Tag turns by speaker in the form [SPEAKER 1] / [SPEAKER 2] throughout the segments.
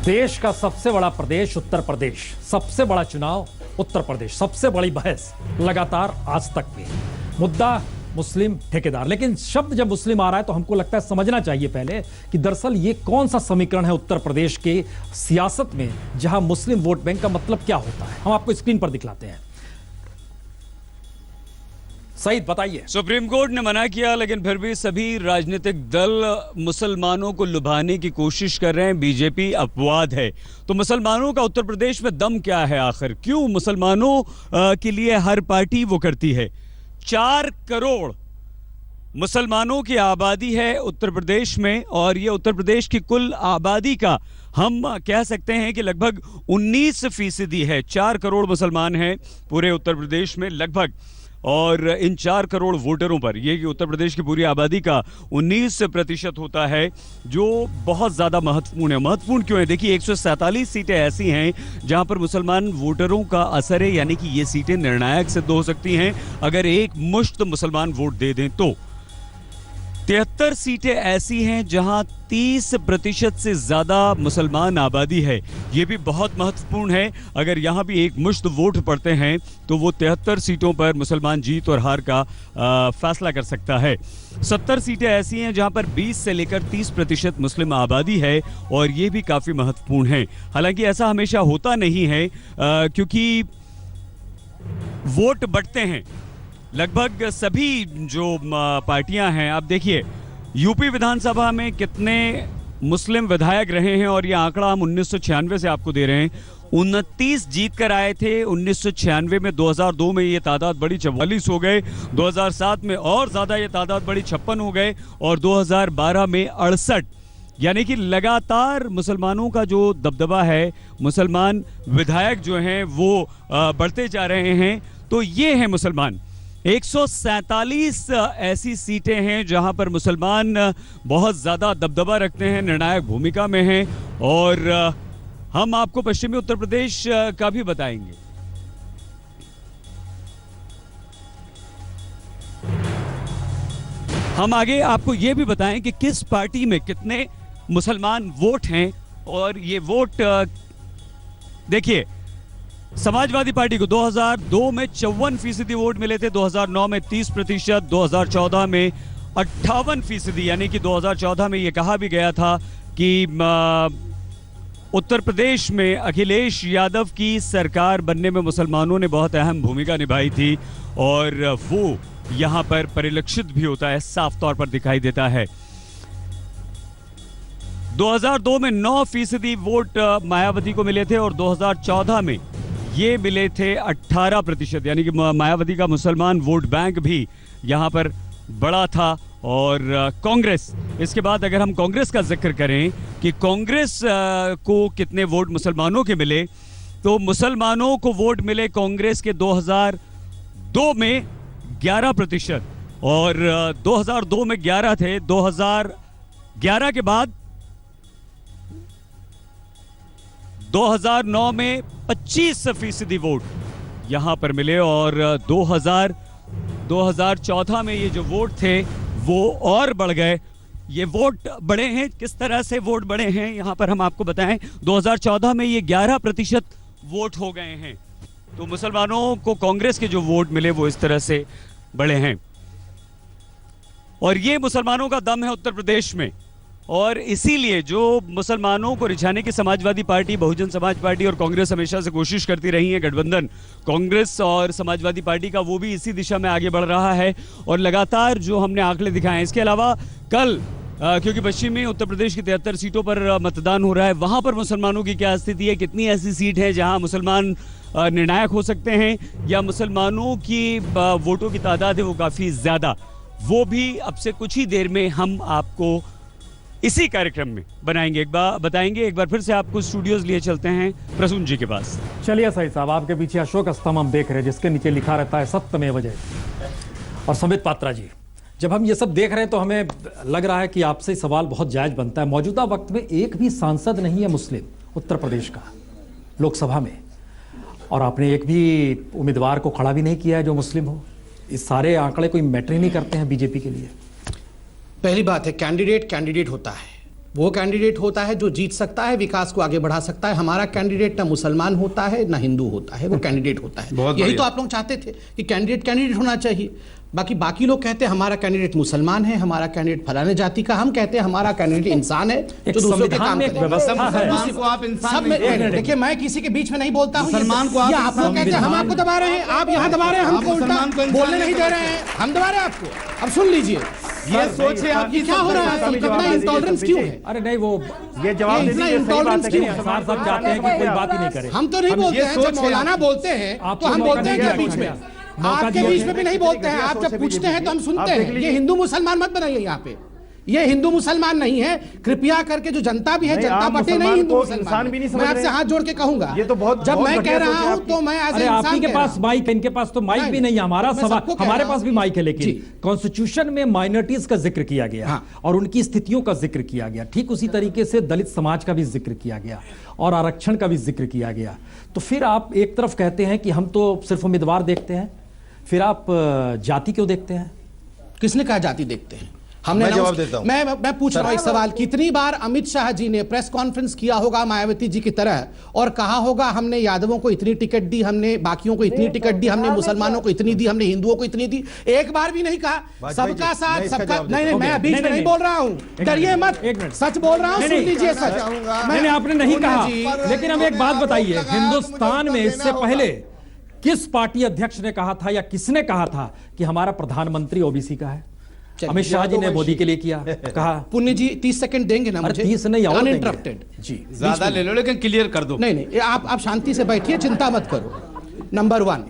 [SPEAKER 1] देश का सबसे बड़ा प्रदेश उत्तर प्रदेश, सबसे बड़ा चुनाव उत्तर प्रदेश, सबसे बड़ी बहस लगातार आज तक में मुद्दा मुस्लिम ठेकेदार। लेकिन शब्द जब मुस्लिम आ रहा है तो हमको लगता है समझना चाहिए पहले कि दरअसल ये कौन सा समीकरण है उत्तर प्रदेश के सियासत में जहां मुस्लिम वोट बैंक का मतलब क्या होता है। हम आपको स्क्रीन पर दिखलाते हैं। सईद बताइए।
[SPEAKER 2] सुप्रीम कोर्ट ने मना किया, लेकिन फिर भी सभी राजनीतिक दल मुसलमानों को लुभाने की कोशिश कर रहे हैं। बीजेपी अपवाद है। तो मुसलमानों का उत्तर प्रदेश में दम क्या है आखिर? क्यों मुसलमानों के लिए हर पार्टी वो करती है? 4 करोड़ मुसलमानों की आबादी है उत्तर प्रदेश में, और ये उत्तर प्रदेश की कुल आबादी का हम कह सकते हैं कि लगभग 19% है। 4 करोड़ मुसलमान हैं पूरे उत्तर प्रदेश में लगभग, और इन 4 करोड़ वोटरों पर ये कि उत्तर प्रदेश की पूरी आबादी का 19% होता है, जो बहुत ज़्यादा महत्वपूर्ण है। महत्वपूर्ण क्यों है? देखिए, 147 सीटें ऐसी हैं जहां पर मुसलमान वोटरों का असर है, यानी कि ये सीटें निर्णायक सिद्ध हो सकती हैं अगर एक मुश्त मुसलमान वोट दे दें तो। 73 सीटें ऐसी हैं जहां 30% से ज्यादा मुसलमान आबादी है। यह भी बहुत महत्वपूर्ण है। अगर यहां भी एक मुश्त वोट पड़ते हैं तो वो 73 सीटों पर मुसलमान जीत और हार का फैसला कर सकता है। 70 सीटें ऐसी हैं जहां पर 20 से लेकर 30% मुस्लिम आबादी है, और ये भी काफी महत्वपूर्ण है। हालांकि ऐसा हमेशा होता नहीं है, क्योंकि वोट बढ़ते हैं लगभग सभी जो पार्टियां हैं। आप देखिए, यूपी विधानसभा में कितने मुस्लिम विधायक रहे हैं, और ये आंकड़ा हम 1996 से आपको दे रहे हैं। 29 जीत कर आए थे 1996 में। 2002 में ये तादाद बढ़ी 44 हो गए, 2007 में और ज्यादा ये तादाद बढ़ी 56 हो गए, और 2012 में 68। यानी कि लगातार मुसलमानों का जो दबदबा है, मुसलमान विधायक जो हैं वो बढ़ते जा रहे हैं। तो ये है मुसलमान। 147 ऐसी सीटें हैं जहां पर मुसलमान बहुत ज्यादा दबदबा रखते हैं, निर्णायक भूमिका में हैं, और हम आपको पश्चिमी उत्तर प्रदेश का भी बताएंगे। हम आगे आपको यह भी बताएं कि किस पार्टी में कितने मुसलमान वोट हैं, और ये वोट देखिए, समाजवादी पार्टी को 2002 में 54% वोट मिले थे, 2009 में 30%, 2014 में 58%। यानी कि 2014 में यह कहा भी गया था कि उत्तर प्रदेश में अखिलेश यादव की सरकार बनने में मुसलमानों ने बहुत अहम भूमिका निभाई थी, और वो यहां पर परिलक्षित भी होता है, साफ तौर पर दिखाई देता है। 2002 में 9% वोट मायावती को मिले थे, और 2014 में ये मिले थे 18%। यानी कि मायावती का मुसलमान वोट बैंक भी यहां पर बड़ा था। और कांग्रेस, इसके बाद अगर हम कांग्रेस का जिक्र करें कि कांग्रेस को कितने वोट मुसलमानों के मिले, तो मुसलमानों को वोट मिले कांग्रेस के 2002 में 11%, और 2002 में 11 थे। 2011 के बाद 2009 में 25% वोट यहां पर मिले, और 2014 में ये जो वोट थे वो और बढ़ गए। ये वोट बढ़े हैं, किस तरह से वोट बढ़े हैं यहां पर हम आपको बताएं। 2014 में ये 11% वोट हो गए हैं। तो मुसलमानों को कांग्रेस के जो वोट मिले वो इस तरह से बढ़े हैं, और ये मुसलमानों का दम है उत्तर प्रदेश में। और इसीलिए जो मुसलमानों को रिझाने की समाजवादी पार्टी, बहुजन समाज पार्टी और कांग्रेस हमेशा से कोशिश करती रही है, गठबंधन कांग्रेस और समाजवादी पार्टी का, वो भी इसी दिशा में आगे बढ़ रहा है। और लगातार जो हमने आंकड़े दिखाए हैं, इसके अलावा कल क्योंकि पश्चिमी उत्तर प्रदेश की 73 सीटों पर मतदान हो रहा है, वहां पर मुसलमानों की क्या स्थिति है, कितनी ऐसी सीट है जहां मुसलमान निर्णायक हो सकते हैं, या मुसलमानों की वोटों की तादाद है वो काफी ज्यादा, वो भी अब से कुछ ही देर में हम आपको इसी कार्यक्रम में बताएंगे। एक बार फिर से आपको स्टूडियोज लिए चलते हैं प्रसून जी के पास।
[SPEAKER 1] चलिए सही साहब, आपके पीछे अशोक स्तंभ हम देख रहे हैं जिसके नीचे लिखा रहता है सत्यमेव जयते। और संबित पात्रा जी, जब हम ये सब देख रहे हैं तो हमें लग रहा है कि आपसे सवाल बहुत जायज बनता है। मौजूदा वक्त में एक भी सांसद नहीं है मुस्लिम उत्तर प्रदेश का लोकसभा में, और आपने एक भी उम्मीदवार को खड़ा भी नहीं किया है जो मुस्लिम हो। इस सारे आंकड़े कोई मैटर ही नहीं करते हैं बीजेपी के लिए।
[SPEAKER 3] पहली बात है, कैंडिडेट होता है, वो कैंडिडेट होता है जो जीत सकता है, विकास को आगे बढ़ा सकता है। हमारा कैंडिडेट ना मुसलमान होता है ना हिंदू होता है, वो कैंडिडेट होता है। यही तो आप लोग चाहते थे कि कैंडिडेट होना चाहिए। बाकी लोग कहते हैं हमारा कैंडिडेट मुसलमान है, हमारा कैंडिडेट फलाने जाति का, हम कहते हैं हमारा कैंडिडेट इंसान है जो दूसरों के काम करे।
[SPEAKER 4] मुसलमान को आप इंसान
[SPEAKER 3] देखिए, मैं किसी के बीच में नहीं बोलता हूँ।
[SPEAKER 4] मुसलमान को
[SPEAKER 3] आप लोग कहते हैं हम आपको दबा रहे हैं, आप यहाँ दबा रहे हैं, हमको उल्टा बोलने नहीं दे रहे हैं, हम दबा रहे हैं आपको। अब सुन लीजिए,
[SPEAKER 4] ये सोच है आपकी,
[SPEAKER 3] क्या हो रहा है, इतना इंटॉलरेंस क्यों है?
[SPEAKER 1] अरे नहीं, वो
[SPEAKER 4] ये जवाब
[SPEAKER 3] इतना इंटॉलरेंस क्यों है?
[SPEAKER 1] साहब चाहते हैं कि कोई बात ही नहीं करे।
[SPEAKER 3] हम तो नहीं बोलते हैं, जब मौलाना बोलते हैं तो हम बोलते हैं कि बीच में, आपके बीच में भी नहीं बोलते हैं। आप जब पूछते हैं तो हम सुनते हैं। ये हिंदू मुसलमान मत बनाइए यहाँ पे, ये हिंदू मुसलमान नहीं है। कृपया करके जो जनता भी है, जनता पार्टी नहीं हिंदू मुसलमान भी नहीं। मैं आपसे हाथ जोड़ के कहूंगा,
[SPEAKER 4] ये तो बहुत
[SPEAKER 3] जब मैं कह रहा हूं तो मैं एज ए इंसान
[SPEAKER 1] आपके पास माइक, इनके पास तो माइक भी नहीं है। हमारा सवाल, हमारे पास भी माइक है, लेकिन कॉन्स्टिट्यूशन में माइनॉरिटीज का जिक्र किया गया और उनकी स्थितियों का जिक्र किया गया। ठीक उसी तरीके से दलित समाज का भी जिक्र किया गया और आरक्षण का भी जिक्र किया गया। तो फिर आप एक तरफ कहते हैं कि हम तो सिर्फ उम्मीदवार देखते हैं, फिर आप जाति क्यों देखते हैं?
[SPEAKER 3] किसने कहा जाति देखते हैं? हमने
[SPEAKER 4] जवाब देता हूं।
[SPEAKER 3] मैं पूछ रहा हूं एक सवाल। कितनी बार अमित शाह जी ने प्रेस कॉन्फ्रेंस किया होगा मायावती जी की तरह और कहा होगा हमने यादवों को इतनी टिकट दी, हमने बाकियों को इतनी टिकट दी, हमने मुसलमानों को इतनी दी, हमने हिंदुओं को इतनी दी? एक बार भी नहीं कहा। सबका साथ सबका नहीं, मैं बीच में नहीं बोल रहा हूं, डरिए मत, सच बोल रहा हूं, सुन लीजिए सच।
[SPEAKER 1] मैंने आपने नहीं कहा, लेकिन हम एक बात बताइए, हिंदुस्तान में इससे पहले किस पार्टी अध्यक्ष ने कहा था या किसने कहा था कि हमारा प्रधानमंत्री ओबीसी का है? अमित शाह जी ने मोदी के लिए किया, कहा।
[SPEAKER 3] पुण्य जी 30 सेकंड देंगे ना मुझे?
[SPEAKER 1] 30 नहीं,
[SPEAKER 3] अनइंटरप्टेड
[SPEAKER 1] जी,
[SPEAKER 4] ज्यादा ले लो लेकिन क्लियर कर दो।
[SPEAKER 3] नहीं, आप शांति से बैठिए, चिंता मत करो। नंबर 1,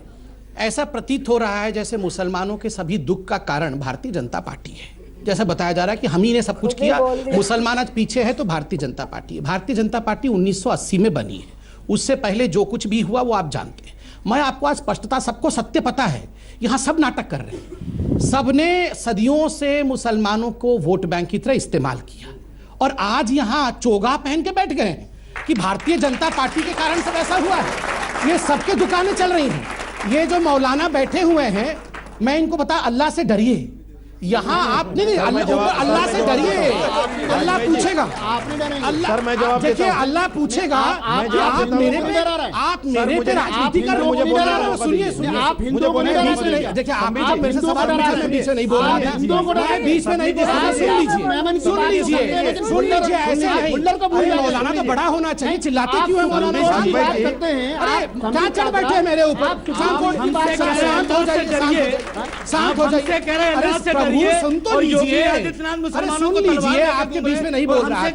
[SPEAKER 3] ऐसा प्रतीत हो रहा है जैसे मुसलमानों के सभी दुख का कारण भारतीय जनता पार्टी है। जैसा बताया जा रहा है कि हम ही ने सब कुछ किया, मुसलमान आज पीछे है तो भारतीय जनता पार्टी है। भारतीय जनता पार्टी 1980 में बनी है, उससे पहले जो कुछ भी हुआ वो आप जानते हैं। मैं आपको आज स्पष्टता, सबको सत्य पता है, यहां सब नाटक कर रहे हैं। सबने सदियों से मुसलमानों को वोट बैंक की तरह इस्तेमाल किया और आज यहां चोगा पहन के बैठ गए हैं कि भारतीय जनता पार्टी के कारण सब ऐसा हुआ है। ये सबके दुकानें चल रही हैं। ये जो मौलाना बैठे हुए हैं, मैं इनको बता, अल्लाह से डरिए। यहाँ आपने अल्लाह से डरिए, अल्लाह पूछेगा, अल्लाह देखिए, अल्लाह पूछेगा आप मेरे पे राजनीति कर रहे हो। सुनिए, आप हिंदुओं को देखिए, आप मेरे से सवाल पूछे, मैं बीच में नहीं बोल रहा था, बीच में नहीं बोल रहा। सुन लीजिए, ऐसे नहीं। मौलाना तो बड़ा होना चाहिए, चिल्लाते क्यों है मौलाना? क्या चढ़ बैठे मेरे ऊपर? शांत हो जाइए, शांत हो जाइए। सुन तो लीजिए, सुन लीजिए, आपके बीच में नहीं बोल रहा है।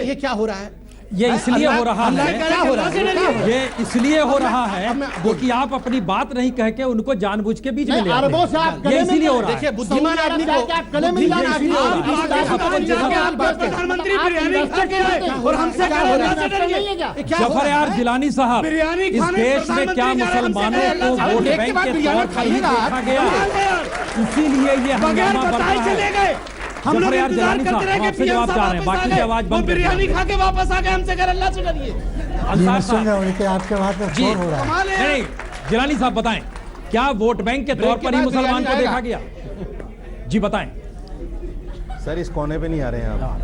[SPEAKER 3] ये क्या हो रहा है?
[SPEAKER 1] ये इसलिए हो रहा है,
[SPEAKER 3] क्या हो रहा है?
[SPEAKER 1] ये इसलिए हो रहा है क्योंकि आप अपनी बात नहीं कह के उनको जानबूझ के बीच में ले आते हैं। ये इसलिए हो रहा है।
[SPEAKER 3] देखिए, बुद्धिमान आदमी को
[SPEAKER 4] प्रधानमंत्री बिरयानी खा के आए और हमसे
[SPEAKER 1] जफर यार जिलानी साहब, इस देश में क्या मुसलमानों को वोट बैंक के तौर पर ही देखा गया? इसीलिए ये हंगामा बढ़ रहा है।
[SPEAKER 4] हम लोग इंतजार करते रहे कि
[SPEAKER 1] जवाब चाह रहे हैं, बाकी की आवाज बंद।
[SPEAKER 4] बिरयानी खा के वापस आ गए, हमसे कर अल्लाह से डरिए।
[SPEAKER 1] सुन रहे
[SPEAKER 5] हो आपके वहां पर शोर हो रहा है।
[SPEAKER 1] नहीं, जिलानी साहब बताएं, क्या वोट बैंक के तौर पर ही मुसलमान को देखा गया? जी बताएं
[SPEAKER 5] सर, इस कोने पे नहीं आ रहे हैं आप।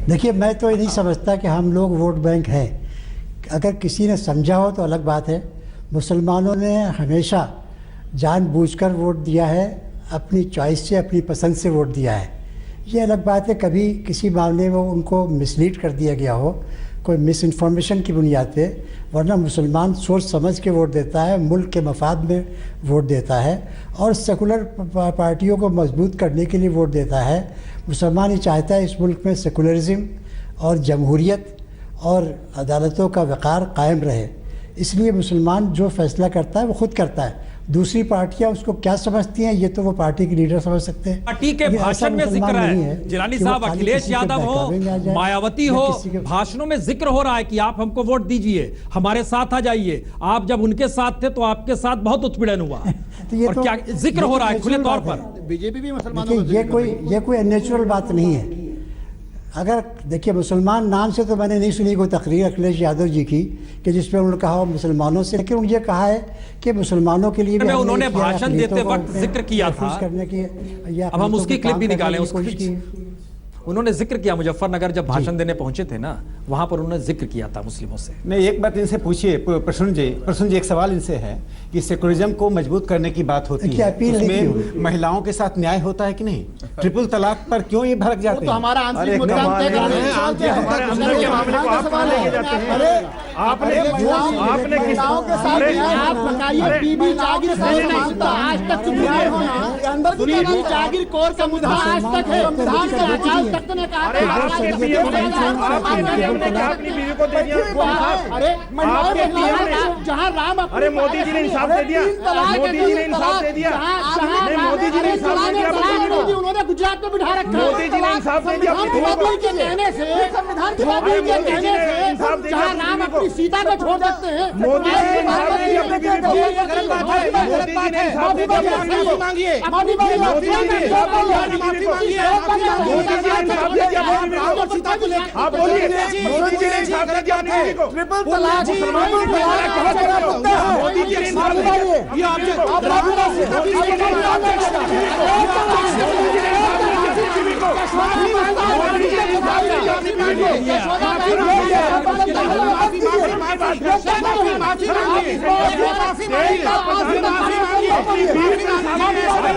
[SPEAKER 5] देखिए, मैं तो ये नहीं समझता कि हम लोग वोट बैंक हैं। अगर किसी ने समझा हो तो अलग बात है। मुसलमानों ने हमेशा जानबूझकर वोट दिया है, अपनी चॉइस से, अपनी पसंद से वोट दिया है। ये अलग बात है कभी किसी मामले में उनको मिसलीड कर दिया गया हो, कोई मिस इन्फॉर्मेशन की बुनियाद पे, वरना मुसलमान सोच समझ के वोट देता है, मुल्क के मफाद में वोट देता है और सेकुलर पार्टियों को मजबूत करने के लिए वोट देता है। मुसलमान ही चाहता है इस मुल्क में सेकुलरिज्म और जमहूरियत और अदालतों का वक़ार कायम रहे। इसलिए मुसलमान जो फैसला करता है वो खुद करता है। दूसरी पार्टियां उसको क्या समझती हैं ये तो वो पार्टी के लीडर समझ सकते हैं।
[SPEAKER 1] पार्टी के भाषण में जिक्र है, जिलानी साहब, अखिलेश यादव हो, मायावती हो, भाषणों में जिक्र हो रहा है कि आप हमको वोट दीजिए, हमारे साथ आ जाइए। आप जब उनके साथ थे तो आपके साथ बहुत उत्पीड़न हुआ। तो और क्या जिक्र हो रहा है खुले तौर पर?
[SPEAKER 3] बीजेपी भी मुसलमानों,
[SPEAKER 5] ये कोई अननेचुरल बात नहीं है। अगर देखिए, मुसलमान नाम से तो मैंने नहीं सुनी कोई तकरीर अखिलेश यादव जी की कि जिसमें उन्होंने कहा मुसलमानों से, लेकिन उन्होंने ये कहा है कि मुसलमानों के लिए
[SPEAKER 1] उन्होंने भाषण देते वक्त जिक्र किया था
[SPEAKER 5] करने की।
[SPEAKER 1] अब हम उसकी क्लिप भी निकालें। उन्होंने जिक्र किया मुजफ्फरनगर जब भाषण देने पहुंचे थे ना, वहां पर उन्होंने जिक्र किया था मुस्लिमों से।
[SPEAKER 6] नहीं, एक बात इनसे पूछिए प्रसून जी एक सवाल इनसे है कि सेकुलरिज्म को मजबूत करने की बात होती है, उसमें महिलाओं के साथ न्याय होता है कि नहीं? ट्रिपल तलाक पर क्यों ये भड़क जाते हैं?
[SPEAKER 4] हमारा आंतरिक मुद्दा तय कराने हैं। हमारे अंदर के मामले को आप लेके जाते हैं। अरे आपने महिलाओं के साथ आप बताइए, बीबी जागीर मानता आज तक न्याय होना अंदर बीबी जागीर कोर का मुद्दा आज तक है। संविधान के अकाल तख्त ने कहा आपने बीवी को दे दिया। अरे जहाँ राम,
[SPEAKER 7] अरे मोदी जी ने इंसाफ दे दिया, मोदी जी ने इंसाफ दे दिया, मोदी जी ने इंसाफ दे दिया,
[SPEAKER 4] उन्होंने गुजरात में बिठा रखा।
[SPEAKER 7] मोदी जी ने इंसाफ दे दिया
[SPEAKER 4] के कहने से, संविधान के कहने से जहाँ राम अपनी सीता को छोड़ सकते हैं,
[SPEAKER 7] मोदी जी ने इंसाफ दे दिया अपनी बीवी को।
[SPEAKER 4] गलत बात है।
[SPEAKER 7] मोदी जी ने इंसाफ दे दिया,
[SPEAKER 4] माफी मांगिए,
[SPEAKER 7] मोदी जी ने इंसाफ दे दिया अपनी बीवी को। मोदी जी ने इंसाफ दे दिया अपनी बीवी को।
[SPEAKER 4] सीता को लेकर
[SPEAKER 7] आप बोलिए, मोदी जी ने इंसाफ दे दिया अपनी बीवी को।
[SPEAKER 4] ट्रिपल तलाक मुसलमानों के खिलाफ बहुत बड़ा मुद्दा है।
[SPEAKER 7] मोदी जी ने इंसाफ दे दिया।
[SPEAKER 4] ये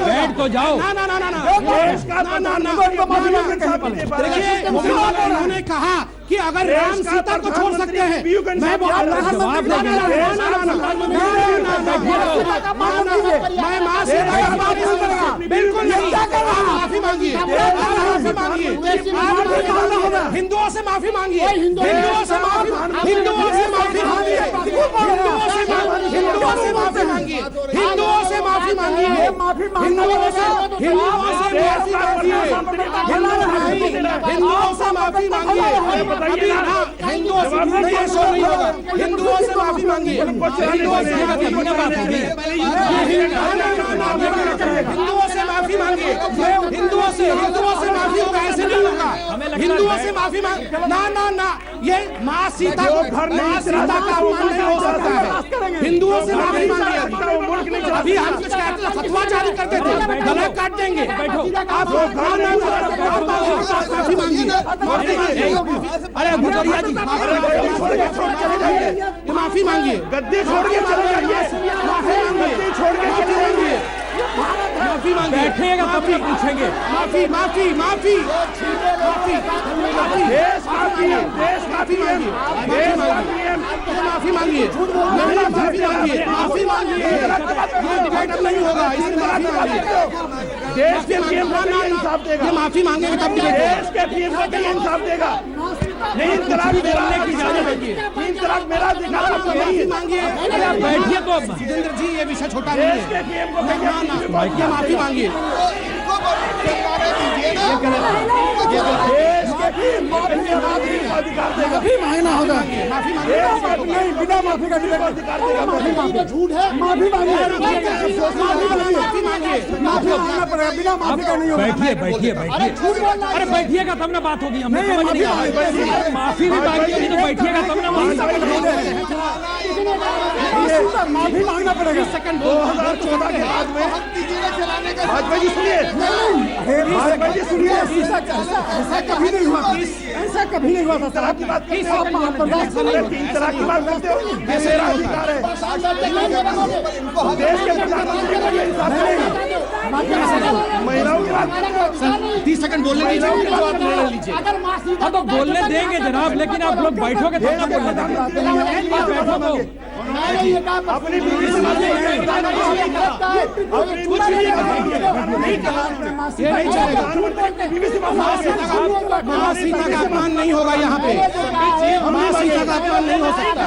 [SPEAKER 1] बैठ तो जाओ।
[SPEAKER 3] उन्होंने कहा कि अगर राम सीता को छोड़ सकते हैं, मैं मां सीता का माफी मांगूंगा। बिल्कुल नहीं, माफी मांगिए, माफी मांगिए, हिंदुओं से माफी मांगिए, हिंदुओं से माफी मांगिए, हिंदुओं से माफी मांगिए, हिंदुओं से माफी मांगिए, हिंदुओं से माफी मांगिए, हिंदुओं से माफी मांगिए, अभी ना हिंदुओं से नहीं शो नहीं होगा। हिंदुओं से माफी मांगिए, हिंदुओं से माफी मांगिए, हिंदुओं से माफी होगा, ऐसे नहीं होगा। हिंदुओं से माफी मांग ना ना ना, ये माँ सीता को माँ सीता का अपमान नहीं हो सकता है। हिंदुओं से माफी मांगिए। अभी हम कुछ कहते थे, फतवा जारी करते थे, गला काट देंगे। आप माफी मांगिए। अरे भुजरिया जी माफी मांगिए, गद्दी छोड़ के चले जाइए, माफी मांगिए, छोड़ के चले जाइए, माफी मांगिए।
[SPEAKER 1] बैठिएगा तब भी पूछेंगे।
[SPEAKER 3] माफी माफी माफी माफी
[SPEAKER 7] देश माफी, देश
[SPEAKER 3] माफी मांगिए, माफी मांगिए, माफी मांगिए, माफी मांगिए। ये डिबेट अब नहीं होगा, इसमें माफी मांगिए।
[SPEAKER 7] देश के पीएम को नहीं इंसाफ देगा।
[SPEAKER 3] ये माफी मांगेंगे तब डिबेट होगा।
[SPEAKER 7] देश के पीएम को नहीं इंसाफ देगा। यही तलाक बोलने की इजाजत है। तीन तलाक मेरा अधिकार आपको यही है।
[SPEAKER 3] मांगिए,
[SPEAKER 1] बैठिए तो।
[SPEAKER 3] जितेंद्र जी ये विषय छोटा नहीं
[SPEAKER 7] देश के
[SPEAKER 3] है।
[SPEAKER 7] पीएम को
[SPEAKER 3] ये माफी मांगिए।
[SPEAKER 7] देश के पीएम को अधिकार देगा।
[SPEAKER 3] माफी मांगना होगा, माफी मांगिए,
[SPEAKER 7] नहीं बिना माफी का अधिकार देगा।
[SPEAKER 3] झूठ है, माफी मांगिए, माफी मांगिए,
[SPEAKER 7] माफी मांगना पड़ेगा, बिना माफी का नहीं होगा।
[SPEAKER 1] बैठिए बैठिए बैठिए। अरे बैठिएगा तब ना बात होगी। हमने समझ नहीं आया। माफी भी मांगी होगी तो बैठिएगा तब ना बात होगी।
[SPEAKER 7] माफी मांगना पड़ेगा। 2014 के बाद में वाजपेयी जी सुनिए, वाजपेयी जी सुनिए, ऐसा कभी नहीं हुआ, ऐसा कभी नहीं हुआ था। तलाक की बात करते हो, तीन तलाक की बात करते हो, ये मेरा अधिकार है। देश के प्रधानमंत्री को ये इंसाफ देगा। महिलाओं की बात
[SPEAKER 3] 30 सेकंड बोलने दीजिए, आप निर्णय लीजिए।
[SPEAKER 1] हाँ तो बोलने देंगे जनाब, लेकिन आप लोग बैठोगे तब ना बोलने देंगे। बैठो तो।
[SPEAKER 7] अपनी बीवी से बात नहीं
[SPEAKER 3] ये नहीं चलेगा। माँ सीता का अपमान नहीं होगा यहाँ पे। माँ सीता का अपमान नहीं हो सकता।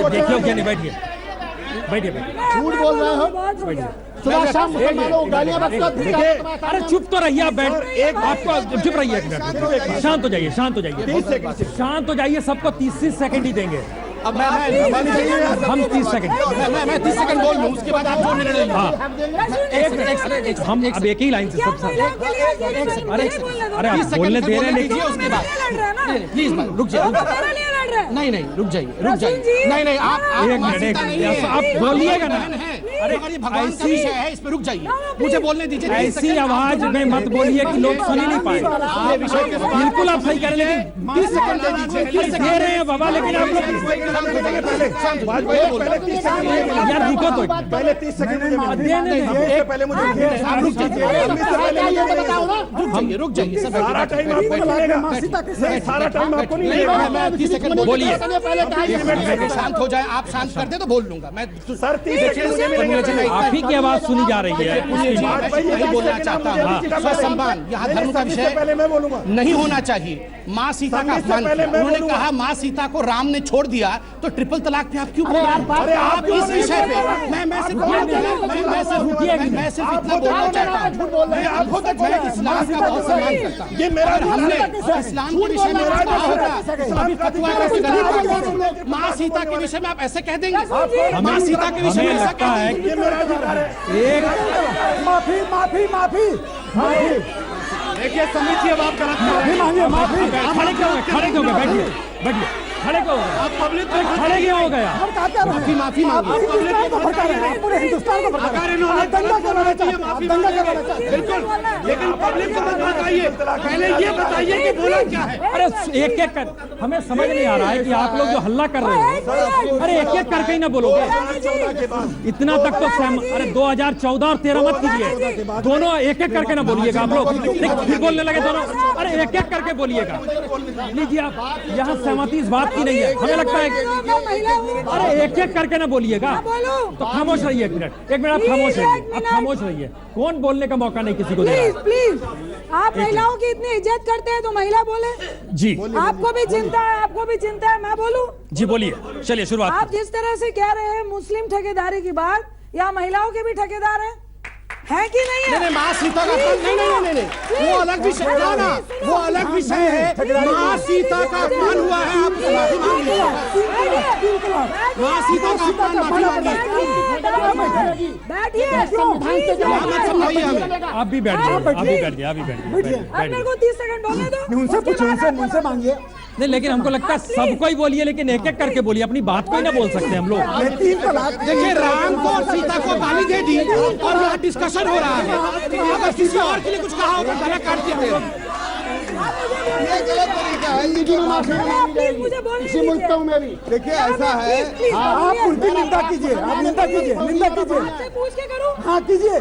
[SPEAKER 1] देखिए क्या नहीं, बैठिए बैठिए बैठिए।
[SPEAKER 4] झूठ बोल रहे हो। सुबह शाम मुसलमानों को गालियां बकते हो।
[SPEAKER 1] अरे चुप तो रहिए आप। बैठ एक आपको चुप रहिए, एक मिनट शांत हो जाइए, शांत हो जाइए, शांत हो जाइए। सबको 30 सेकंड ही देंगे।
[SPEAKER 3] अब
[SPEAKER 1] हम 30 सेकंड
[SPEAKER 3] मैं 30 सेकंड बोल लूँ, उसके बाद आप जो निर्णय लेंगे।
[SPEAKER 1] एक हम अब एक ही लाइन से सब साथ। अरे आप बोलने दे रहे हैं, लेकिन
[SPEAKER 3] उसके बाद प्लीज रुक जाइए।
[SPEAKER 8] कर रहे हैं?
[SPEAKER 3] नहीं रुक जाइए नहीं आप
[SPEAKER 1] एक मिनट आप बोलिएगा ना।
[SPEAKER 3] अरे ये भगवान का विषय है, इस पे रुक जाइए, मुझे बोलने दीजिए।
[SPEAKER 1] ऐसी आवाज में मत बोलिए कि लोग सुन ही नहीं पाए। बिल्कुल आप सही कह रहे हैं, लेकिन
[SPEAKER 3] 30 सेकंड दे दीजिए।
[SPEAKER 1] कह रहे हैं बाबा, लेकिन आप लोग यार रुको तो,
[SPEAKER 7] पहले 30 सेकंड पहले मुझे
[SPEAKER 3] रुक जाइए
[SPEAKER 7] सारा टाइम आपको मिलेगा, सारा टाइम आपको नहीं मिलेगा।
[SPEAKER 3] 30 सेकंड
[SPEAKER 1] बोलिए।
[SPEAKER 3] शांत हो जाए, आप शांत कर दे तो बोल लूंगा मैं।
[SPEAKER 7] सर 30 सेकंड मुझे मिलेगा।
[SPEAKER 1] आप ही की आवाज सुनी जा रही है।
[SPEAKER 3] नहीं बोलना चाहता हूँ, स्वसम्मान यहाँ धर्म का विषय
[SPEAKER 7] पहले मैं बोलूंगा।
[SPEAKER 3] नहीं होना चाहिए। माँ सीता का अपमान किया। उन्होंने कहा माँ सीता को राम ने छोड़ दिया, तो ट्रिपल तलाक पे आप क्यों बोल रहे हैं?
[SPEAKER 7] अरे आप
[SPEAKER 3] इस विषय पे मैं सिर्फ इतना बोलना चाहता हूँ, मैं इस्लाम का बहुत सम्मान करता हूँ।
[SPEAKER 7] ये मेरा
[SPEAKER 3] हमने इस्लाम के विषय में कहा होगा, अभी फतवा कैसे गलत? माँ सीता के विषय में आप ऐसे कह देंगे? माँ सीता के विषय में ऐसा कह देंगे?
[SPEAKER 7] ये मेरा अधिकार है।
[SPEAKER 4] माफी माफी माफी माफी
[SPEAKER 7] देखिए समिति, अब आप गलत कर रहे हैं।
[SPEAKER 4] मांगिए माफी।
[SPEAKER 1] खड़े क्यों हो गए? बैठिए, खड़े क्यों हो गए?
[SPEAKER 7] आप पब्लिक में
[SPEAKER 1] खड़े क्यों हो गया?
[SPEAKER 3] माफी मांगिए।
[SPEAKER 4] हिंदुस्तान को भड़का रहे हैं, पूरे हिंदुस्तान को भड़का रहे हैं।
[SPEAKER 7] इन्होंने
[SPEAKER 4] दंगा करवाना चाहते हैं, आप दंगा करवाना चाहते हैं।
[SPEAKER 7] बिल्कुल, लेकिन पब्लिक को मत बताइए, पहले ये बताइए कि बोला क्या है।
[SPEAKER 1] अरे एक एक कर, हमें समझ नहीं आ रहा है कि आप लोग जो हल्ला कर रहे हो, अरे एक एक करके ही ना बोलोगे। इतना तक तो अरे 2014 और 13 मत कीजिए, दोनों एक एक करके ना बोलिएगा आप लोग। फिर बोलने लगे दोनों, अरे एक एक करके बोलिएगा। लीजिए आप, यहाँ सहमति इस बात की नहीं है, हमें लगता है अरे एक एक करके ना बोलिएगा, तो खामोश रहिए। एक मिनट आप खामोश रहिए, आप खामोश रहिए। कौन बोलने का मौका नहीं किसी को दे रहा है?
[SPEAKER 8] प्लीज आप महिलाओं की इतनी इज्जत करते हैं तो महिला बोले।
[SPEAKER 1] जी
[SPEAKER 8] आपको भी चिंता है, आपको भी चिंता है, मैं बोलूं?
[SPEAKER 1] जी बोलिए, चलिए शुरुआत।
[SPEAKER 8] आप जिस तरह से कह रहे हैं मुस्लिम ठेकेदारी की बात, या महिलाओं के भी ठेकेदार है कि नहीं है?
[SPEAKER 3] नहीं माँ सीता का नहीं, वो अलग विषय है ना, वो अलग विषय है। माँ सीता का अपमान हुआ है, आप माफी मांगिए। माँ सीता का अपमान माफी मांगिए।
[SPEAKER 8] बैठिए,
[SPEAKER 3] समझाइए हमें।
[SPEAKER 1] आप भी बैठ जाइए, आप भी बैठ जाइए।
[SPEAKER 8] अब मेरे को 30 सेकंड बोलने दो।
[SPEAKER 4] उनसे पूछो, उनसे मांगिए।
[SPEAKER 1] नहीं, लेकिन हमको लगता है सबको ही बोलिए, लेकिन एक एक करके बोलिए, अपनी बात को ही ना बोल सकते हम लोग।
[SPEAKER 4] 3 तलाक।
[SPEAKER 3] देखिए राम को और सीता को गाली दे दी और यहाँ डिस्कशन हो रहा है। अगर किसी और के लिए कुछ कहा होगा गला काट देते।
[SPEAKER 4] ये गलत तरीका है, जिंदगी में माफी
[SPEAKER 8] प्लीज मुझे बोलने
[SPEAKER 4] इसी मुल्क का हूँ मैं भी। देखिए ऐसा है, आप उनकी निंदा कीजिए, आप निंदा कीजिए, निंदा कीजिए।
[SPEAKER 8] पूछ के करूं?
[SPEAKER 4] हाँ कीजिए,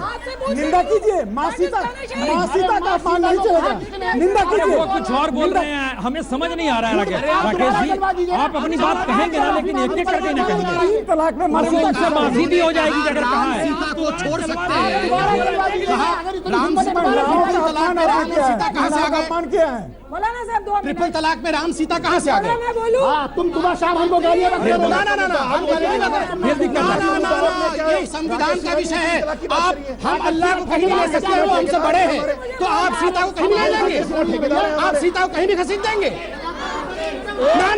[SPEAKER 4] निंदा कीजिए। माँ सीता का अपमान नहीं चलेगा, निंदा
[SPEAKER 1] वो
[SPEAKER 4] कीजिए।
[SPEAKER 1] कुछ और बोल रहे हैं, हमें समझ नहीं आ रहा है। राकेश जी, आप अपनी बात कहेंगे ना, लेकिन एक एक करके ना कहेंगे।
[SPEAKER 4] 3 तलाक में
[SPEAKER 1] माफी भी हो जाएगी अगर कहा है।
[SPEAKER 3] सीता को छोड़ सकते हैं। राम से
[SPEAKER 4] कहाँ से अपमान किया है?
[SPEAKER 8] मौलाना साहब 2 मिनट।
[SPEAKER 3] ट्रिपल तलाक में राम सीता कहाँ से आ गए?
[SPEAKER 8] मैं बोलूं?
[SPEAKER 4] तुम सुबह शाम हमको गालियाँ रखते हो।
[SPEAKER 3] ना हम ये संविधान का विषय है। हम अल्लाह को कहीं नहीं ले सकते हैं, वो हमसे बड़े हैं, तो आप सीता को कहीं नहीं ले जाएंगे? आप सीता को कहीं भी घसीट देंगे?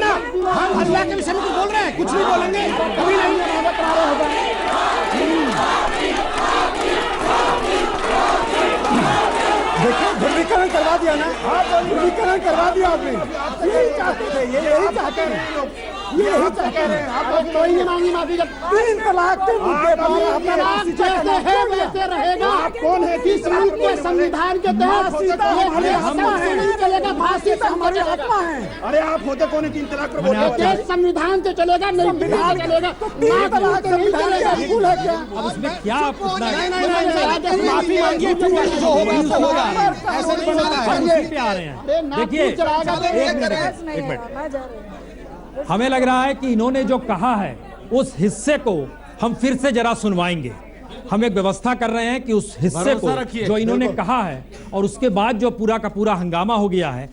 [SPEAKER 3] ना हम अल्लाह के विषय में कुछ बोल रहे हैं, कुछ नहीं बोलेंगे कभी नहीं।
[SPEAKER 4] देखिए ध्रुवीकरण करवा दिया ना, ध्रुवीकरण करवा दिया आपने। यही चाहते थे, यही चाहते हैं, यही चाहते हैं। आप कोई नहीं मांगी माफी। जब 3 तलाक के मुद्दे पर जैसे है वैसे रहेगा। आप कौन है? किस मुल्क के संविधान के तहत हमारे आत्मा है, नहीं चलेगा, फांसी से हमारी आत्मा है।
[SPEAKER 7] अरे आप होते कौन है 3 तलाक पर बोलने वाले?
[SPEAKER 4] देश संविधान से चलेगा, नहीं संविधान चलेगा। 3 तलाक से नहीं चलेगा, भूल है क्या?
[SPEAKER 1] अब इसमें क्या आप इतना
[SPEAKER 3] माफी मांगिए, जो होगा सो होगा। ऐसा नहीं हो रहा है।
[SPEAKER 1] पे आ रहे हैं। देखिए एक मिनट, हमें लग रहा है कि इन्होंने जो कहा है उस हिस्से को हम फिर से जरा सुनवाएंगे। हम एक व्यवस्था कर रहे हैं कि उस हिस्से को जो इन्होंने कहा है और उसके बाद जो पूरा का पूरा हंगामा हो गया है